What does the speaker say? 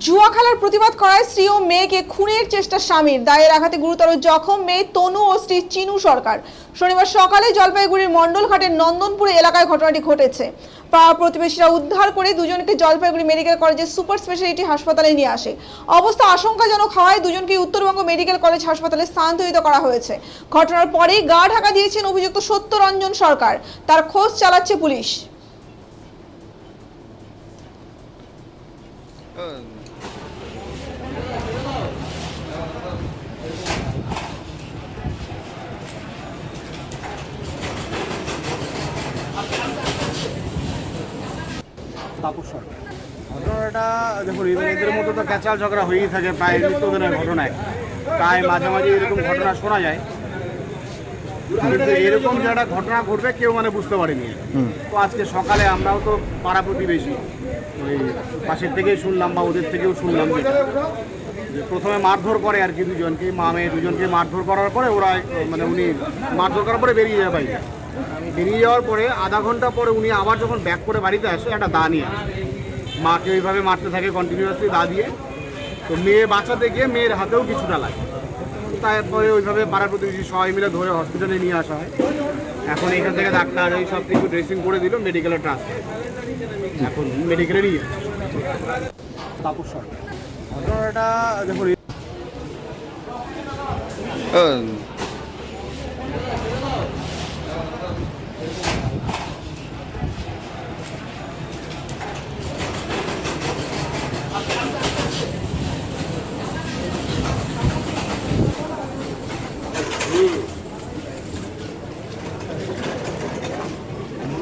জুয়া খেলার প্রতিবাদ করায় স্ত্রী ও মেয়েকে খুনের চেষ্টা স্বামীর, দায়ের আঘাতে গুরুতর জখম মেয়ে তনু ও স্ত্রী চিনু সরকার। শনিবার সকালে জলপাইগুড়ির মণ্ডলঘাটের নন্দনপুর এলাকায় ঘটনাটি ঘটেছে। পাড়া প্রতিবেশীরা উদ্ধার করে দুজনকে জলপাইগুড়ি মেডিকেল কলেজের সুপার স্পেশালিটি হাসপাতালে নিয়ে আসে। অবস্থা আশঙ্কাজনক হওয়ায় দুজনকে উত্তরবঙ্গ মেডিকেল কলেজ হাসপাতালে স্থানান্তরিত করা হয়েছে। ঘটনার পরেই গা ঢাকা দিয়েছেন অভিযুক্ত সত্যরঞ্জন সরকার। তার খোঁজ চালাচ্ছে পুলিশ। ঘটনাটা দেখুন, এদের মধ্যে তো ক্যাচাল ঝগড়া হয়েই থাকে প্রায় নিত্যদিনের ঘটনায়। প্রায় মাঝে মাঝে এরকম ঘটনা শোনা যায়, কিন্তু এরকম যে একটা ঘটনা ঘটবে কেউ বুঝতে পারেনি। তো আজকে সকালে আমরাও তো পাড়া প্রতিবেশী, ওই পাশের থেকেই শুনলাম বা ওদের থেকেও শুনলাম যে প্রথমে মারধর করে আর কি দুজনকে, মা মেয়ে দুজনকে মারধর করার পরে ওরা উনি মারধর করার পরে বেরিয়ে যায় বাইরে। বেরিয়ে যাওয়ার পরে আধা ঘন্টা পরে উনি আবার যখন ব্যাক করে বাড়িতে আসে একটা দা নিয়ে আসে, মাকে ওইভাবে মারতে থাকে কন্টিনিউয়াসলি দা দিয়ে। তো মেয়ে বাঁচাতে গিয়ে মেয়ের হাতেও কিছুটা লাগে। তারপরে ওইভাবে পাড়ার প্রতিবেশী সবাই মিলে ধরে হসপিটালে নিয়ে আসা হয়। এখন এখান থেকে ডাক্তার এই সব কিছু ড্রেসিং করে দিল, মেডিকেলে ট্রান্সফার, এখন মেডিকেলে নিয়ে তাপস সরকার। ঘটনাটা দেখুন